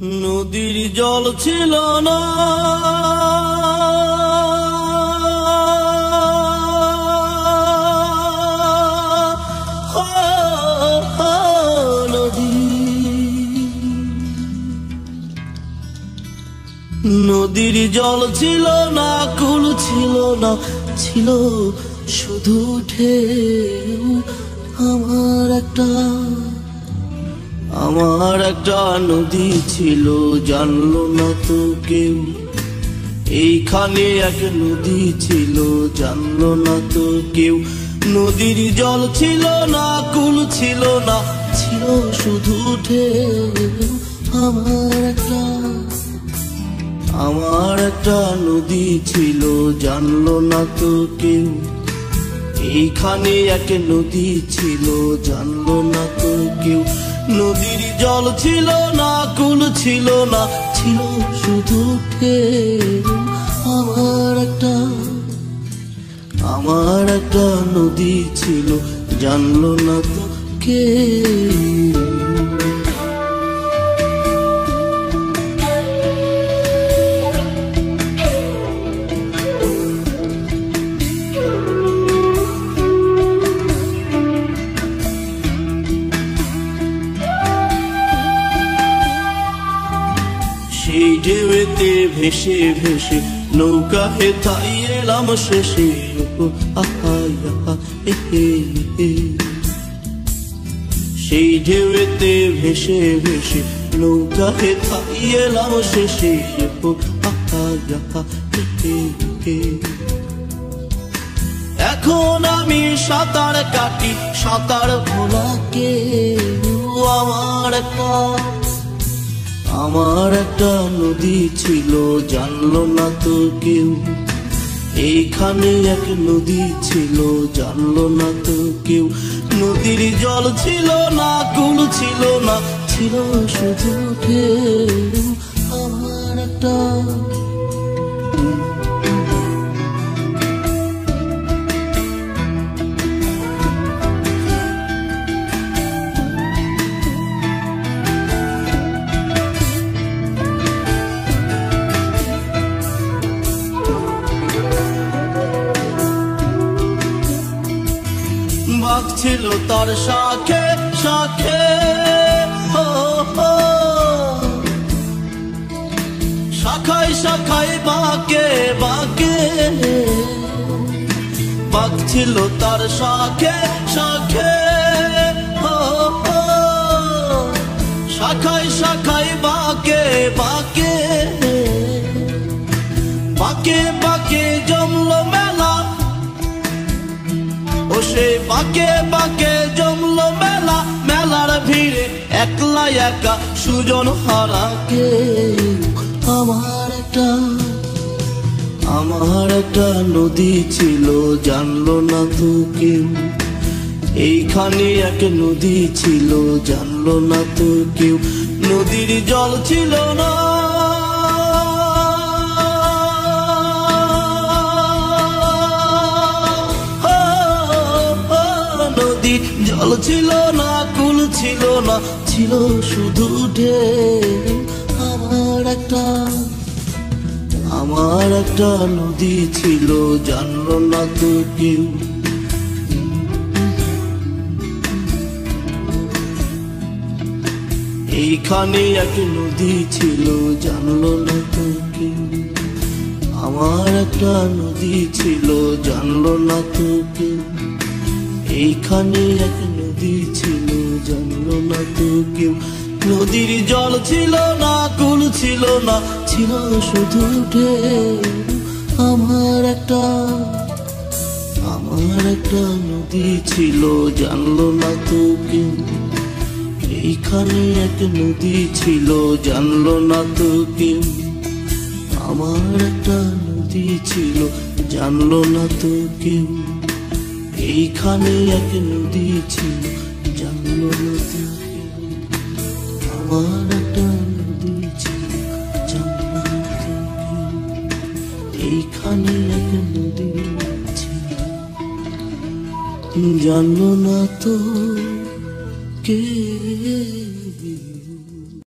নদীর জল ছিল না, নদীর জল ছিল না, কুল ছিল না, ছিল শুধু ঢেউ। আমার একটা নদী ছিল, জানলো না তো কেউ। এইখানে এক নদী ছিল, জানলো না তো কেউ। নদীর জল ছিল না, কুল ছিল না, ছিল শুধু ঢেউ। আমার একটা নদী ছিল, জানলো না তো কেউ। এইখানে এক নদী ছিল, জানলো না তো কেউ। নদীর জল ছিল না, কুল ছিল না, ছিল শুধু ঢেউ। আমার একটা নদী ছিল, জানলো না তো কেউ। সেই ঢেউতে ভেসে ভেসে নৌকা হেথাই এলাম শেষে। সেই ঢেউতে ভেসে ভেসে নৌকা হেথাই এলাম শেষে। এখন আমি সাঁতার কাটি, সাঁতার ভোলাকে। আমার একটা নদী ছিল, জানলো না তো কেউ। এইখানে এক নদী ছিল, জানলো না তো কেউ। নদীর জল ছিল না, কুল ছিল না, ছিল শুধু ঢেউ। আমার একটা বাঘ ছিল তার শাখে শাখে, শাখায় শাখায় বাঁকে বাঁকে। বাঘ ছিল তার শাখে শাখে, শাখায় শাখায় বাঁকে বাঁকে। বাঁকে বাঁকে জমলো মেলা, ও সে বাঁকে বাঁকে জমলো মেলা। মেলার ভিড়ে একলা একা সুজন হারাকে। আমার একটা নদী ছিল, জানলো না তো কেউ। এইখানে এক নদী ছিল, জানলো না তো কেউ। নদীর জল ছিল না, জল ছিল না, কুল ছিল না, ছিল শুধু ঢেউ। আমার একটা নদী ছিল, জানলো না তো কেউ। এইখানে এক নদী ছিল, জানলো না তো কেউ। আমার একটা নদী ছিল, জানলো না তো কেউ। এইখানে এক নদী ছিল, জানলো না তো কেউ। নদীর জল ছিল না, কুল ছিল না, ছিল শুধু ঢেউ। আমার একটা নদী ছিল, জানলো না তো কেউ। এইখানে এক নদী ছিল, জানলো না তো কেউ। আমার একটা নদী ছিল, জানলো না তো কেউ। এইখানে এক নদী ছিল, জানলো না তো কেউ। আমার একটা নদী ছিল, জানলো না তো কেউ। এইখানে এক নদী ছিল, জানলো না তো কেউ।